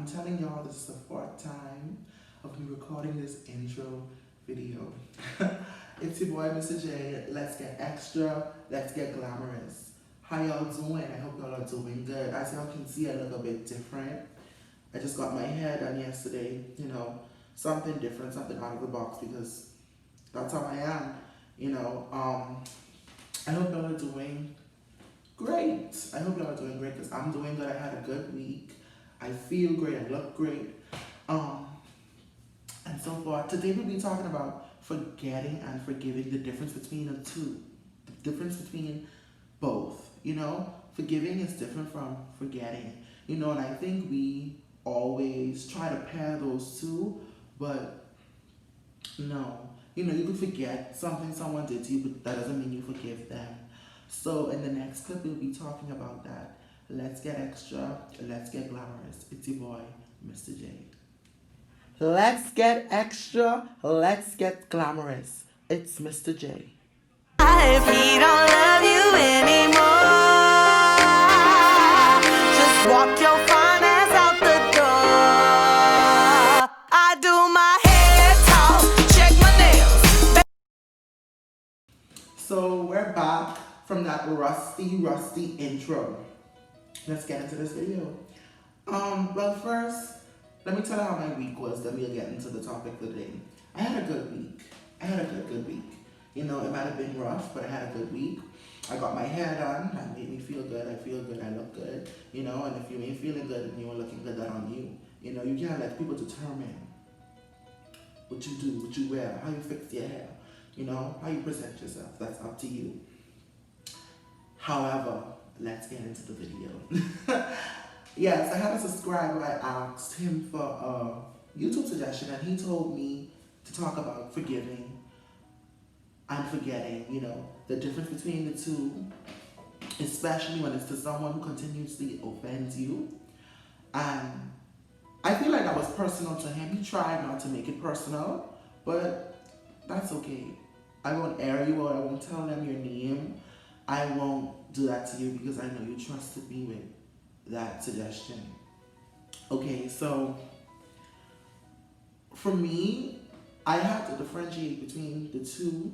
I'm telling y'all this is the fourth time of me recording this intro video. It's your boy, Mr. J. Let's get extra, let's get glamorous. How y'all doing? I hope y'all are doing good. As y'all can see, I look a bit different. I just got my hair done yesterday, something different, something out of the box because that's how I am, I hope y'all are doing great. I hope y'all are doing great because I'm doing good. I had a good week. I feel great. I look great. And so forth. Today we'll be talking about forgetting and forgiving, the difference between the two. The difference between both. Forgiving is different from forgetting. And I think we always try to pair those two, but no. You can forget something someone did to you, but that doesn't mean you forgive them. So in the next clip, we'll be talking about that. Let's get extra, let's get glamorous. It's your boy, Mr. J. Let's get extra, let's get glamorous. It's Mr. J. If he don't love you anymore, just walk your fine ass out the door. I do my hair talk, check my nails. So we're back from that rusty intro. Let's get into this video. Well, first, let me tell you how my week was, then we'll get into the topic for today. I had a good week. I had a good week. It might have been rough, but I had a good week. I got my hair done. That made me feel good. I feel good. I look good. And if you ain't feeling good and you ain't looking good, that on you. You can't let people determine what you do, what you wear, how you fix your hair, how you present yourself. That's up to you. However, let's get into the video. Yes, I had a subscriber. I asked him for a YouTube suggestion, and he told me to talk about forgiving and forgetting, the difference between the two, especially when it's to someone who continuously offends you. And I feel like that was personal to him. He tried not to make it personal, but that's okay. I won't air you or I won't tell them your name. I won't do that to you because I know you trusted me with that suggestion. Okay, so for me, I have to differentiate between the two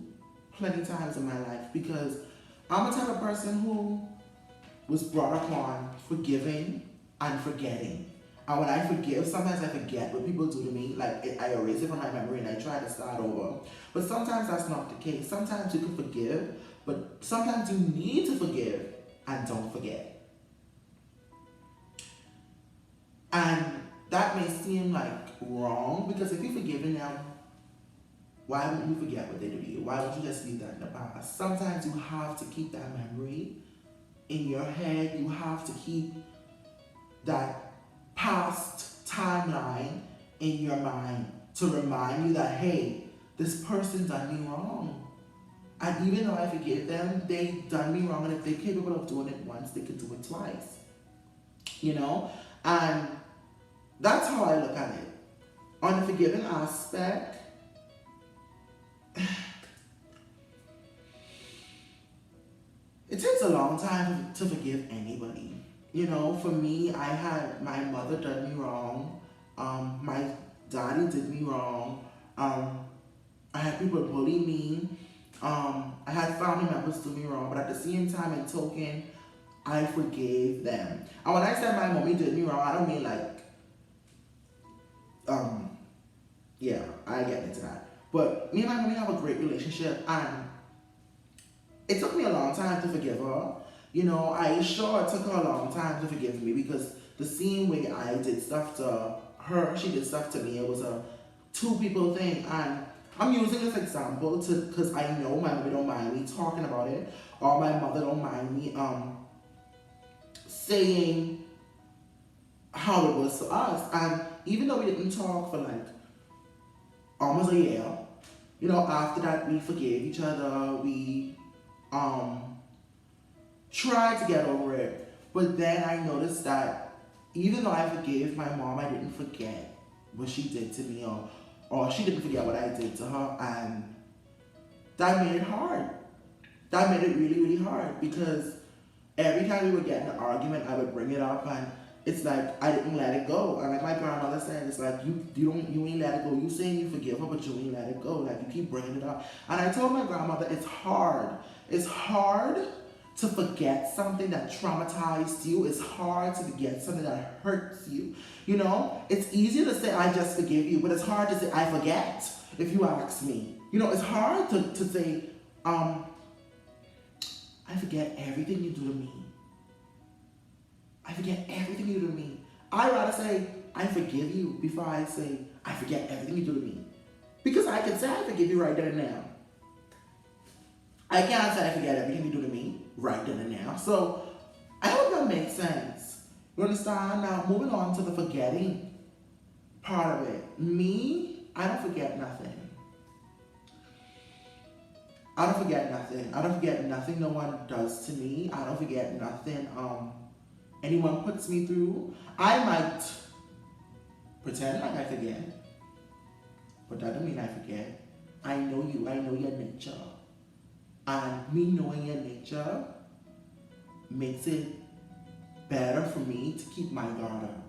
plenty times in my life because I'm a type of person who was brought up on forgiving and forgetting. And when I forgive, sometimes I forget what people do to me. Like, I erase it from my memory and I try to start over. But sometimes that's not the case. Sometimes you can forgive, but sometimes you need to forgive and don't forget. And that may seem like wrong because if you're forgiving them, why wouldn't you forget what they did to you? Why would you just leave that in the past? Sometimes you have to keep that memory in your head. You have to keep that past timeline in your mind to remind you that, hey, this person done me wrong. And even though I forgive them, they done me wrong. And if they're capable of doing it once, they can do it twice. And that's how I look at it. On the forgiving aspect, it takes a long time to forgive anybody. For me, I had my mother done me wrong. My daddy did me wrong. I had people bully me. I had family members do me wrong. But at the same time and token, I forgave them. And when I said my mommy did me wrong, I don't mean like, yeah, I get into that. But me and my mommy have a great relationship, and it took me a long time to forgive her. I sure it took her a long time to forgive me because the same way I did stuff to her, she did stuff to me. It was a two-people thing, and I'm using this example because I know my mommy don't mind me talking about it, or my mother don't mind me saying how it was to us. And even though we didn't talk for like almost a year, after that we forgave each other. We tried to get over it. But then I noticed that even though I forgave my mom, I didn't forget what she did to me, or she didn't forget what I did to her, and that made it hard. That made it really, really hard because every time we would get in an argument, I would bring it up, and it's like I didn't let it go. And like my grandmother said, it's like you ain't let it go. You saying you forgive her, but you ain't let it go. Like you keep bringing it up. And I told my grandmother it's hard. It's hard to forget something that traumatized you. It's hard to forget something that hurts you. You know, it's easier to say I just forgive you, but it's hard to say I forget. If you ask me, you know, it's hard to say I forget everything you do to me. I forget everything you do to me. I'd rather say, I forgive you before I say, I forget everything you do to me. Because I can say, I forgive you right then and now. I can't say I forget everything you do to me right then and now. So, I hope that makes sense. You understand? Now, moving on to the forgetting part of it. Me, I don't forget nothing. I don't forget nothing. I don't forget nothing no one does to me. I don't forget nothing anyone puts me through. I might pretend like I forget, but that doesn't mean I forget. I know you. I know your nature. And me knowing your nature makes it better for me to keep my guard up.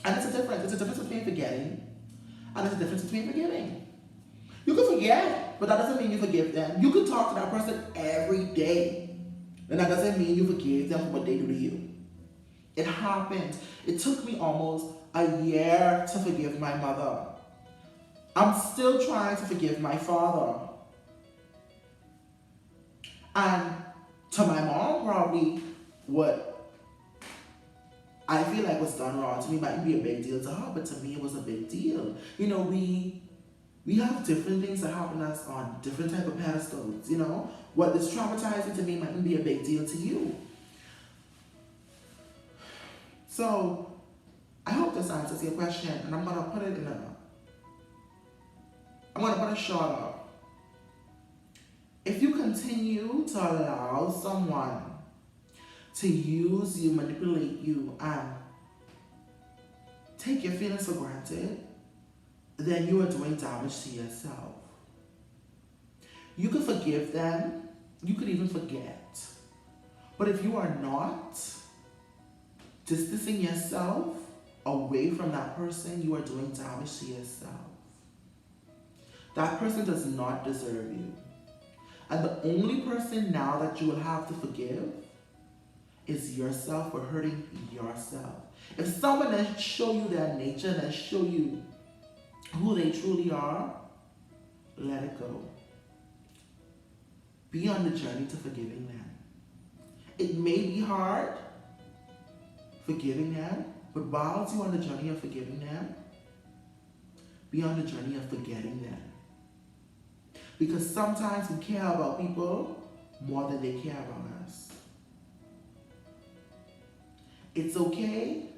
And it's a difference. It's a difference between forgetting and it's a difference between forgiving. You can forget, but that doesn't mean you forgive them. You can talk to that person every day. And that doesn't mean you forgive them for what they do to you. It happened. It took me almost a year to forgive my mother. I'm still trying to forgive my father. And to my mom, probably what I feel like was done wrong to me might be a big deal to her, but to me it was a big deal. You know, we have different things that happen to us on different type of pedestals, you know? What is traumatizing to me might be a big deal to you. So, I hope this answers your question, and I'm gonna put a short up. If you continue to allow someone to use you, manipulate you, and take your feelings for granted, then you are doing damage to yourself. You could forgive them, you could even forget. But if you are not distancing yourself away from that person, you are doing damage to yourself. That person does not deserve you. And the only person now that you will have to forgive is yourself for hurting yourself. If someone that show you their nature, that show you who they truly are, let it go. Be on the journey to forgiving them. It may be hard forgiving them, but while you're on the journey of forgiving them, be on the journey of forgetting them. Because sometimes we care about people more than they care about us. It's okay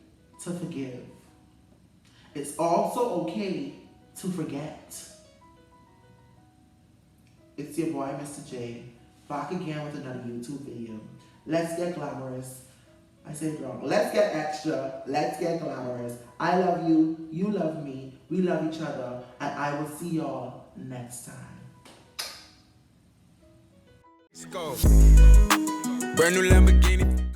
to forgive. It's also okay to forget. It's your boy, Mr. J, back again with another YouTube video. Let's get glamorous. I said it wrong. Let's get extra. Let's get glamorous. I love you. You love me. We love each other. And I will see y'all next time. Let's go. Brand new Lamborghini.